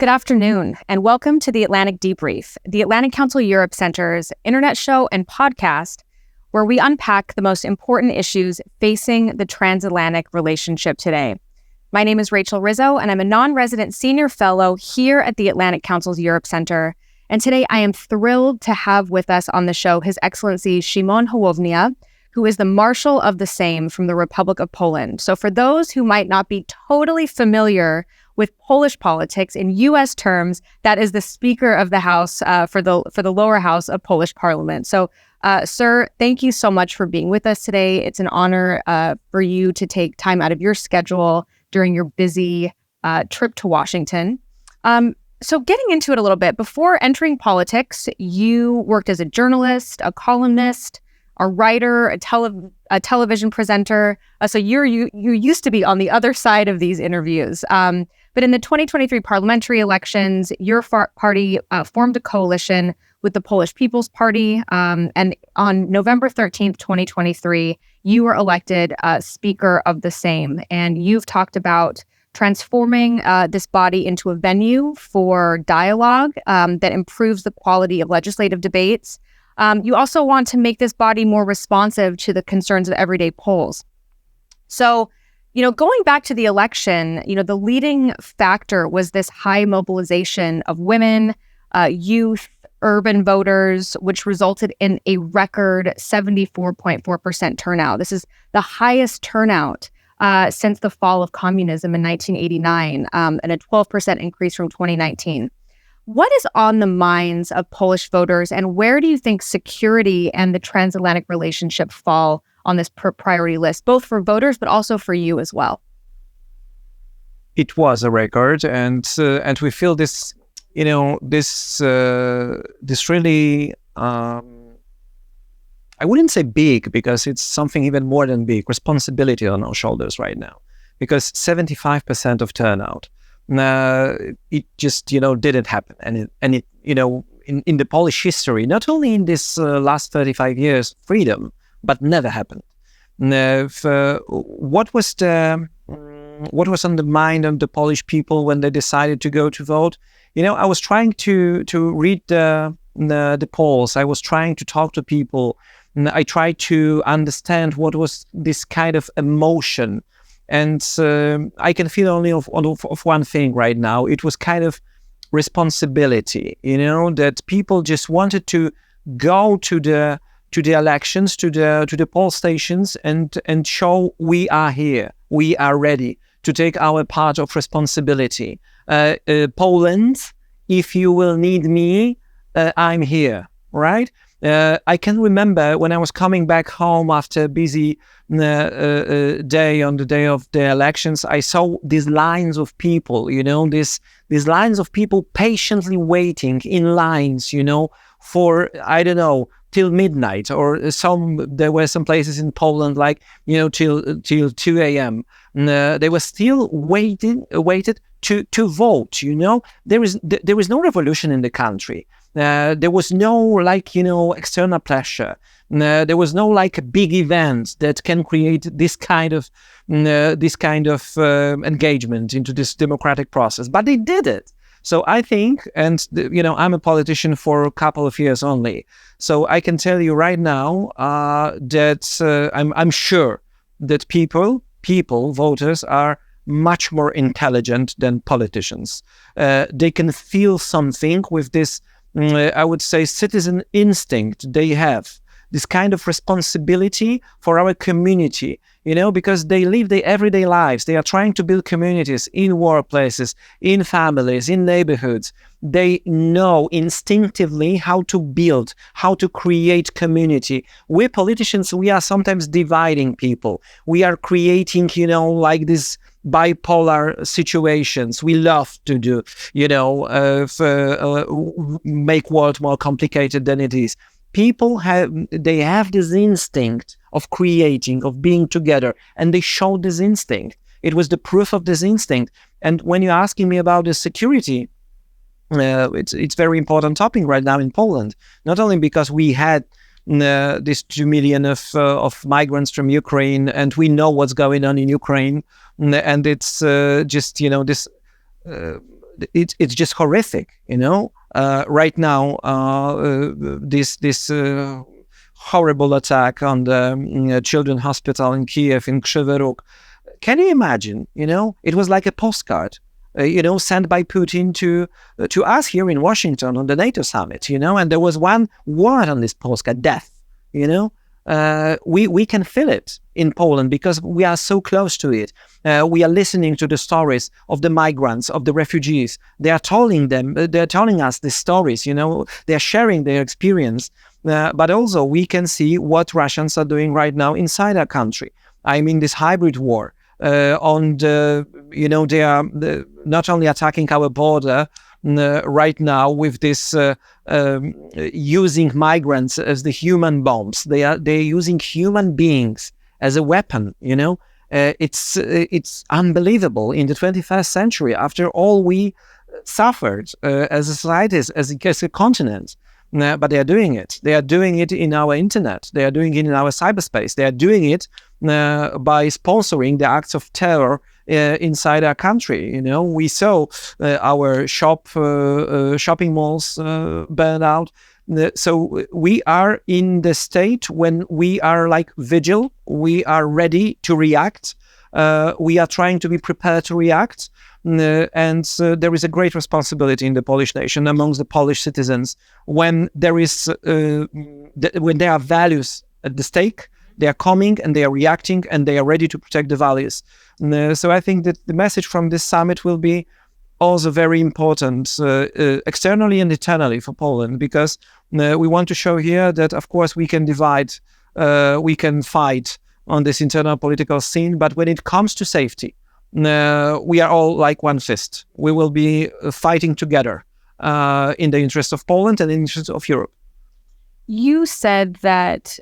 Good afternoon, and welcome to the Atlantic Debrief, the Atlantic Council Europe Center's internet show and podcast, where we unpack the most important issues facing the transatlantic relationship today. My name is Rizzo, and I'm a non-resident senior fellow here at the Atlantic Council's Europe Center. And today I am thrilled to have with us on the show His Excellency Szymon Hołownia, who is the Marshal of the Sejm from the Republic of Poland. So for those who might not be totally familiar with Polish politics, in U.S. terms, that is the Speaker of the House for the lower house of Polish Parliament. So, sir, thank you so much for being with us today. It's an honor for you to take time out of your schedule during your busy trip to Washington. So getting into it a little bit, before entering politics, you worked as a journalist, a columnist, a writer, a television presenter. So you used to be on the other side of these interviews. But in the 2023 parliamentary elections, your party formed a coalition with the Polish People's Party. And on November 13th, 2023, you were elected Speaker of the Sejm. And you've talked about transforming this body into a venue for dialogue that improves the quality of legislative debates. You also want to make this body more responsive to the concerns of everyday Poles. So, going back to the election, the leading factor was this high mobilization of women, youth, urban voters, which resulted in a record 74.4% turnout. This is the highest turnout since the fall of communism in 1989, and a 12% increase from 2019. What is on the minds of Polish voters, and where do you think security and the transatlantic relationship fall on this priority list, both for voters but also for you as well? It was a record, and we feel this, this really, I wouldn't say big, because it's something even more than big, responsibility on our shoulders right now, because 75% of turnout. It just, didn't happen. And it in the Polish history, not only in this last 35 years, freedom, but never happened. What was on the mind of the Polish people when they decided to go to vote? I was trying to read the polls. I was trying to talk to people. And I tried to understand what was this kind of emotion. And I can feel only of one thing right now. It was kind of responsibility, that people just wanted to go to the elections, to the poll stations, and show we are here, we are ready to take our part of responsibility. Poland, if you will need me, I'm here, right? I can remember when I was coming back home after a busy day on the day of the elections, I saw these lines of people, these lines of people patiently waiting in lines, for, I don't know, till midnight, or there were some places in Poland like, till 2 a.m. They were still waited to vote, There is no revolution in the country. There was no external pressure. There was no big event that can create this kind of engagement into this democratic process. But they did it. So I think, and I'm a politician for a couple of years only. So I can tell you right now that I'm sure that people, voters, are much more intelligent than politicians. They can feel something with this. I would say citizen instinct they have, this kind of responsibility for our community, because they live their everyday lives. They are trying to build communities in workplaces, in families, in neighborhoods. They know instinctively how to build, how to create community. We politicians, we are sometimes dividing people. We are creating, this bipolar situations. We love to do, make world more complicated than it is. People have this instinct of creating, of being together, and they show this instinct. It was the proof of this instinct. And when you're asking me about the security, it's very important topic right now in Poland. Not only because we had this 2 million of migrants from Ukraine, and we know what's going on in Ukraine, and it's just this it's just horrific, right now, this horrible attack on the children's hospital in Kiev, in Kryvyi Rog. Can you imagine? It was like a postcard, sent by Putin to us here in Washington on the NATO summit, and there was one word on this postcard: death. We can feel it in Poland because we are so close to it. We are listening to the stories of the migrants, of the refugees. They're telling us these stories, they're sharing their experience. But also we can see what Russians are doing right now inside our country. I mean, this hybrid war. They are not only attacking our border right now with this using migrants as the human bombs. They're using human beings as a weapon. It's unbelievable in the 21st century. After all we suffered as a society, as a continent. But they are doing it. They are doing it in our internet. They are doing it in our cyberspace. They are doing it by sponsoring the acts of terror inside our country. We saw our shopping malls burn out. So we are in the state when we are like vigil. We are ready to react. We are trying to be prepared to react. And there is a great responsibility in the Polish nation amongst the Polish citizens when when there are values at the stake. They are coming and they are reacting and they are ready to protect the values. So I think that the message from this summit will be also very important externally and internally for Poland, because we want to show here that, of course, we can divide, we can fight on this internal political scene, but when it comes to safety, we are all like one fist. We will be fighting together in the interest of Poland and in the interest of Europe. You said that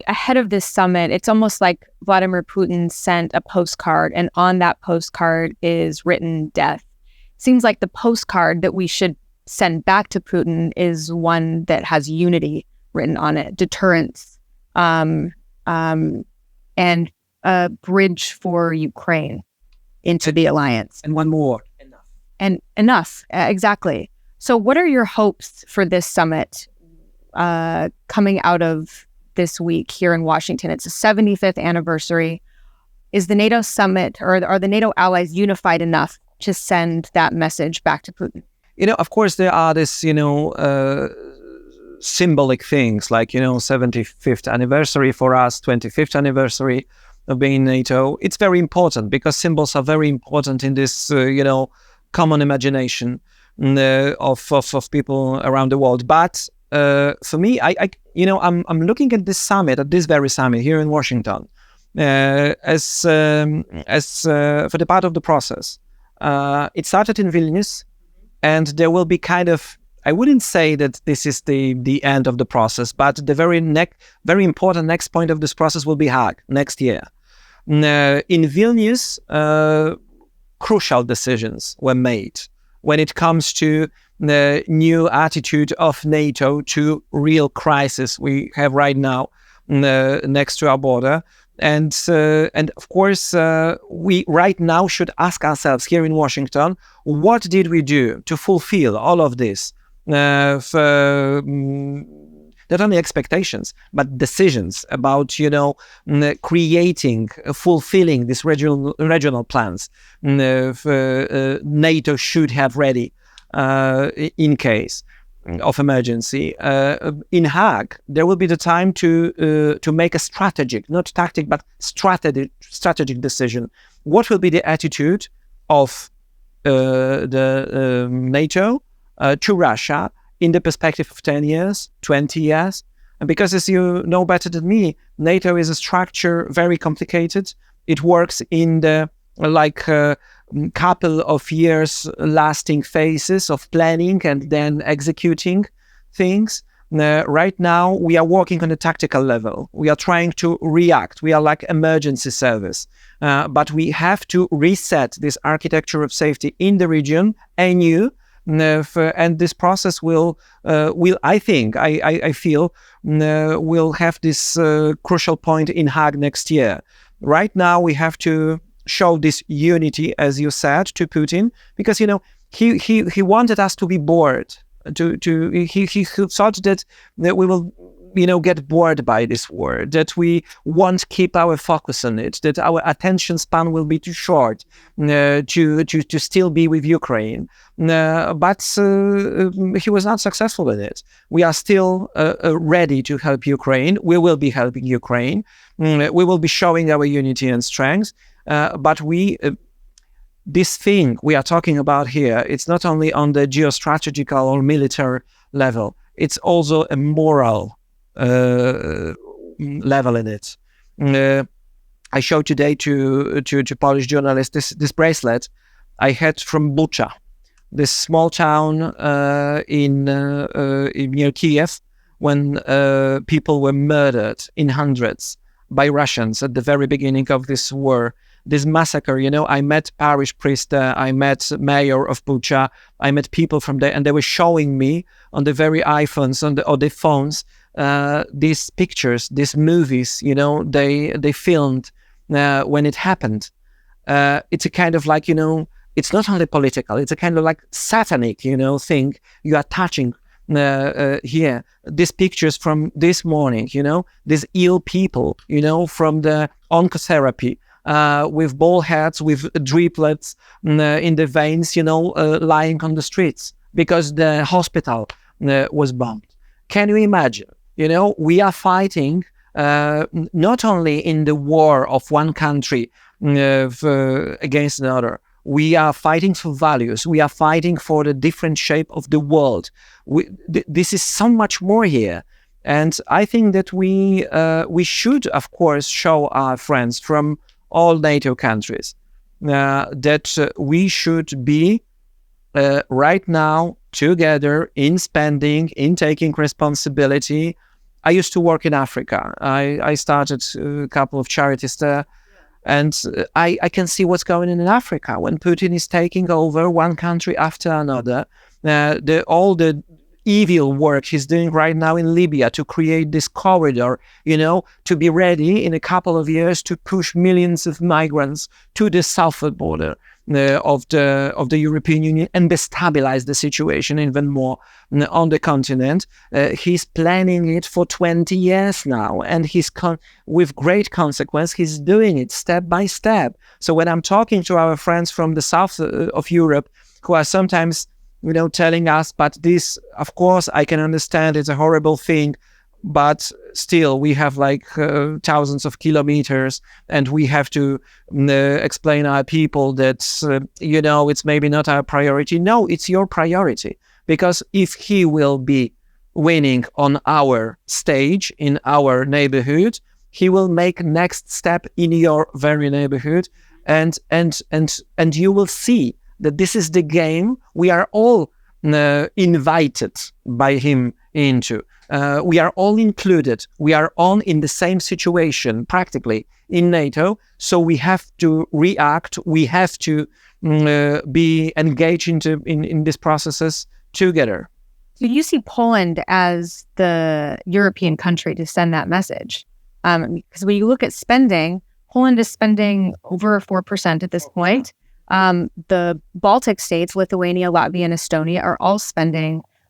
ahead of this summit, it's almost like Vladimir Putin sent a postcard, and on that postcard is written death. Seems like the postcard that we should send back to Putin is one that has unity written on it, deterrence, and a bridge for Ukraine into the alliance. And one more. Enough. And enough, exactly. So what are your hopes for this summit coming out of this week here in Washington? It's the 75th anniversary. Is the NATO summit, or are the NATO allies unified enough to send that message back to Putin? Of course, there are this, symbolic things like, 75th anniversary for us, 25th anniversary of being in NATO. It's very important because symbols are very important in this, common imagination of people around the world. But for me, I'm looking at this summit, at this very summit here in Washington, as for the part of the process. It started in Vilnius, and there will be kind of, I wouldn't say that this is the end of the process, but the very important next point of this process will be Hague next year. In Vilnius, crucial decisions were made when it comes to the new attitude of NATO to real crisis we have right now next to our border. And of course, we right now should ask ourselves here in Washington, what did we do to fulfill all of this? Not only expectations, but decisions about, creating, fulfilling these regional plans NATO should have ready in case of emergency. In Hague, there will be the time to make a strategic, not tactic, but strategic decision. What will be the attitude of the NATO to Russia in the perspective of 10 years, 20 years? And because, as you know better than me, NATO is a structure very complicated. It works in the couple of years lasting phases of planning and then executing things. Right now, we are working on a tactical level. We are trying to react. We are like emergency service. But we have to reset this architecture of safety in the region anew. And this process will I feel, will have this crucial point in Hague next year. Right now, we have to show this unity, as you said, to Putin, because, he wanted us to be bored. He thought that we will, get bored by this war, that we won't keep our focus on it, that our attention span will be too short to still be with Ukraine. But he was not successful in it. We are still ready to help Ukraine. We will be helping Ukraine. We will be showing our unity and strength. But this thing we are talking about here, it's not only on the geostrategical or military level, it's also a moral level in it. I showed today to Polish journalists this bracelet I had from Bucha, this small town near Kiev, when people were murdered in hundreds by Russians at the very beginning of this war. This massacre, I met parish priest there, I met mayor of Bucha, I met people from there, and they were showing me on the very iPhones or the phones these pictures, these movies, they filmed when it happened. It's a kind of like, it's not only political, it's a kind of like satanic, thing you are touching here. These pictures from this morning, these ill people, from the oncotherapy, with bald heads, with driplets in the veins, lying on the streets because the hospital was bombed. Can you imagine? We are fighting not only in the war of one country against another. We are fighting for values. We are fighting for the different shape of the world. This is so much more here. And I think that we should, of course, show our friends from all NATO countries that we should be right now together in spending, in taking responsibility. I used to work in Africa. I started a couple of charities there, and I can see what's going on in Africa when Putin is taking over one country after another. All the evil work he's doing right now in Libya to create this corridor, to be ready in a couple of years to push millions of migrants to the southern border of the European Union and destabilize the situation even more on the continent. He's planning it for 20 years now, and with great consequence, he's doing it step by step. So when I'm talking to our friends from the south of Europe, who are sometimes telling us, but this, of course, I can understand, it's a horrible thing, but still we have like thousands of kilometers, and we have to explain our people that, it's maybe not our priority. No, it's your priority, because if he will be winning on our stage, in our neighborhood, he will make next step in your very neighborhood, and you will see that this is the game we are all invited by him into. We are all included. We are all in the same situation, practically, in NATO. So we have to react. We have to be engaged in these processes together. So you see Poland as the European country to send that message. Because when you look at spending, Poland is spending over 4% at this point. The Baltic states, Lithuania, Latvia, and Estonia are all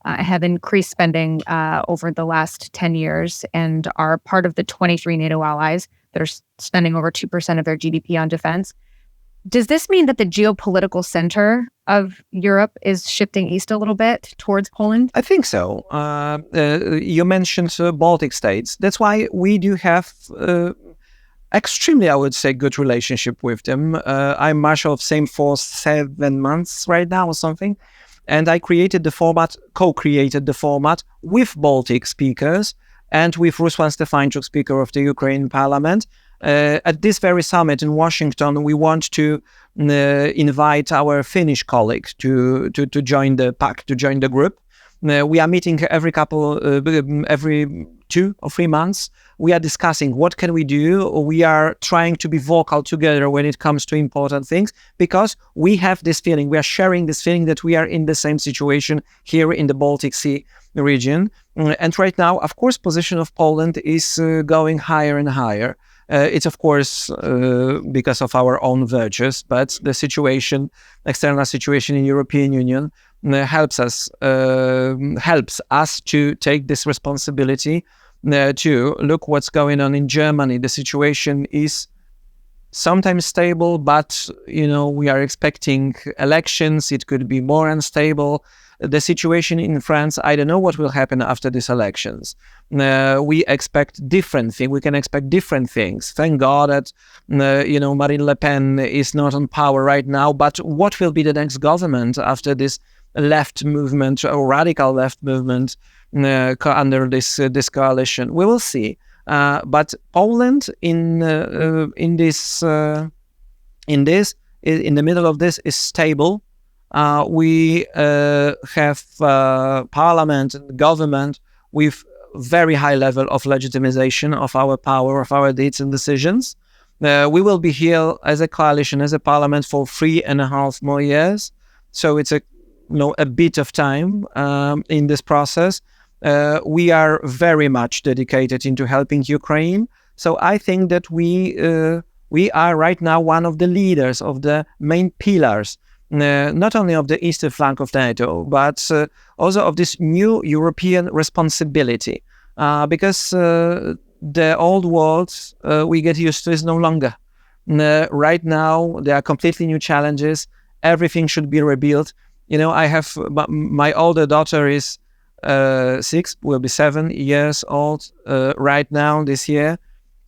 have increased spending over the last 10 years and are part of the 23 NATO allies that are spending over 2% of their GDP on defense. Does this mean that the geopolitical center of Europe is shifting east a little bit towards Poland? I think so. You mentioned Baltic states. That's why we do have extremely, I would say, good relationship with them. I'm Marshal of Sejm for 7 months right now or something. And I co-created the format with Baltic speakers and with Ruslan Stefańczuk, Speaker of the Ukraine Parliament. At this very summit in Washington, we want to invite our Finnish colleagues to join the pack, to join the group. We are meeting every 2 or 3 months. We are discussing what can we do. We are trying to be vocal together when it comes to important things, because we have this feeling, we are sharing this feeling that we are in the same situation here in the Baltic Sea region. And right now, of course, position of Poland is going higher and higher. It's of course because of our own virtues, but the external situation in European Union helps us to take this responsibility to look what's going on in Germany. The situation is sometimes stable, but we are expecting elections. It could be more unstable. The situation in France, I don't know what will happen after these elections. We expect different things. We can expect different things. Thank God that Marine Le Pen is not on power right now. But what will be the next government after this left movement or radical left movement under this coalition? We will see. But Poland in the middle of this is stable. We have parliament and government with very high level of legitimization of our power, of our deeds and decisions. We will be here as a coalition, as a parliament for 3.5 more years. So it's a bit of time in this process. We are very much dedicated into helping Ukraine. So I think that we are right now one of the leaders, of the main pillars, not only of the eastern flank of NATO, but also of this new European responsibility. Because the old world we get used to is no longer. Right now, there are completely new challenges. Everything should be rebuilt. I have my older daughter is 6, will be 7 years old right now this year.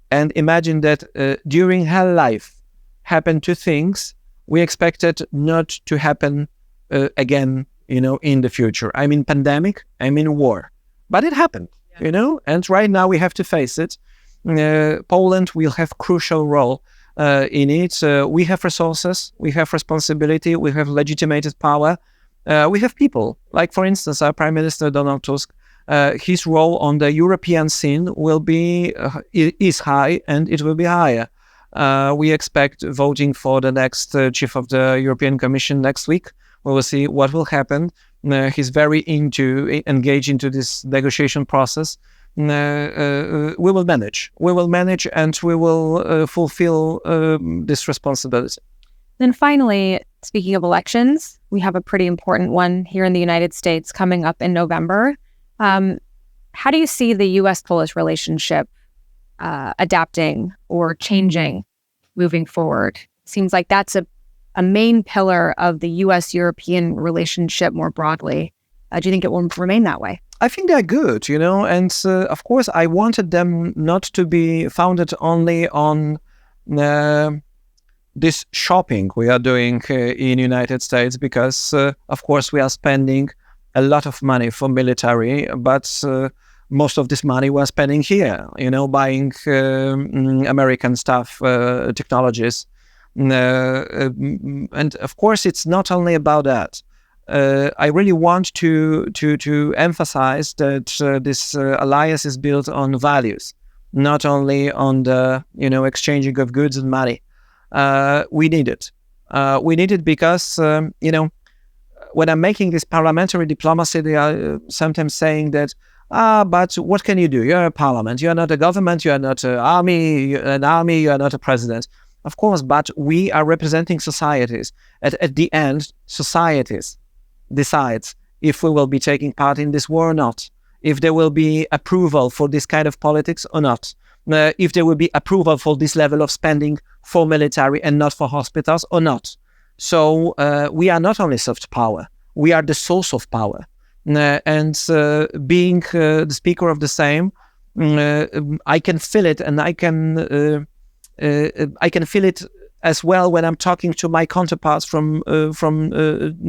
And imagine that during her life happened 2 things we expected not to happen again, in the future. I mean pandemic, I mean war. But it happened, and right now we have to face it. Poland will have crucial role in it. We have resources, we have responsibility, we have legitimated power. We have people, like for instance, our Prime Minister Donald Tusk. His role on the European scene is high, and it will be higher. We expect voting for the next chief of the European Commission next week. We will see what will happen. He's very engaged into this negotiation process. We will manage. And we will fulfill this responsibility. Then finally, speaking of elections, we have a pretty important one here in the United States coming up in November. How do you see the U.S.-Polish relationship adapting or changing moving forward? Seems like that's a main pillar of the U.S.-European relationship more broadly. Do you think it will remain that way? I think they're good, and of course I wanted them not to be founded only on this shopping we are doing in United States, because of course we are spending a lot of money for military, but most of this money we're spending here, buying American stuff, technologies. And of course, it's not only about that. I really want to emphasize that this alliance is built on values, not only on the exchanging of goods and money. We need it. We need it because when I'm making this parliamentary diplomacy, they are sometimes saying that, but what can you do? You're a parliament. You're not a government. You're not an army. You're not a president. Of course, but we are representing societies. At the end, societies decides if we will be taking part in this war or not, if there will be approval for this kind of politics or not, if there will be approval for this level of spending for military and not for hospitals or not. So we are not only soft power, we are the source of power. And being the speaker of the Sejm, I can feel it, and I can feel it as well when I'm talking to my counterparts from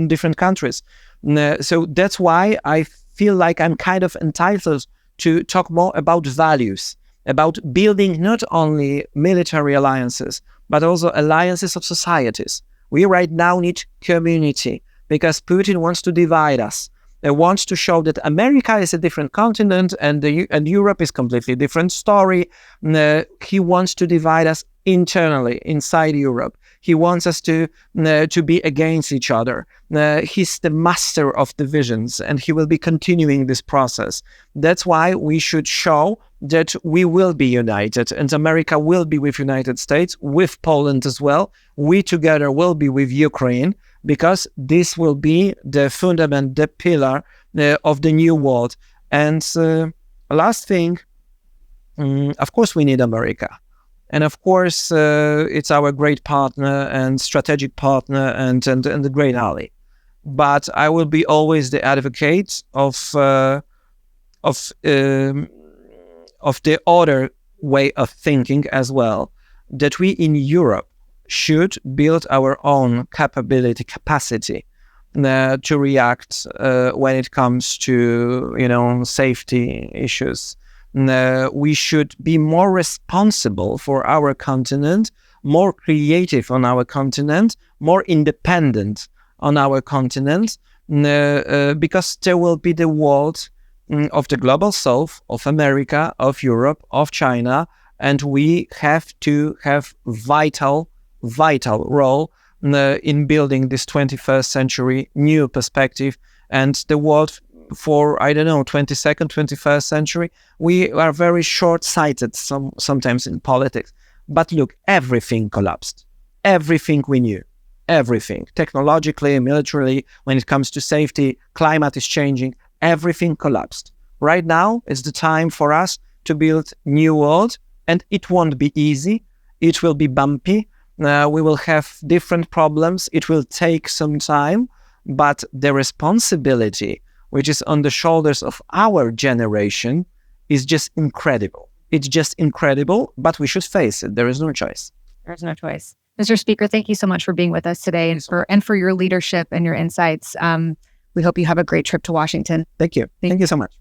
different countries. So that's why I feel like I'm kind of entitled to talk more about values, about building not only military alliances, but also alliances of societies. We right now need community, because Putin wants to divide us. He wants to show that America is a different continent and Europe is completely different story. He wants to divide us internally, inside Europe. He wants us to be against each other. He's the master of divisions, and he will be continuing this process. That's why we should show that we will be united, and America will be with United States, with Poland as well. We together will be with Ukraine, because this will be the fundament, the pillar of the new world. And last thing, of course, we need America. And of course, it's our great partner and strategic partner and a great ally. But I will be always the advocate of the other way of thinking as well, that we in Europe should build our own capacity to react when it comes to safety issues. We should be more responsible for our continent, more creative on our continent, more independent on our continent, because there will be the world of the global south, of America, of Europe, of China, and we have to have vital role in building this 21st century new perspective and the world for, 22nd, 21st century. We are very short-sighted sometimes in politics. But look, everything collapsed. Everything we knew. Everything. Technologically, militarily, when it comes to safety, climate is changing. Everything collapsed. Right now, it's the time for us to build new world, and it won't be easy. It will be bumpy. We will have different problems. It will take some time, but the responsibility which is on the shoulders of our generation is just incredible. It's just incredible, but we should face it. There is no choice. There's no choice. Mr. Speaker, thank you so much for being with us today and for your leadership and your insights. We hope you have a great trip to Washington. Thank you. Thank you so much.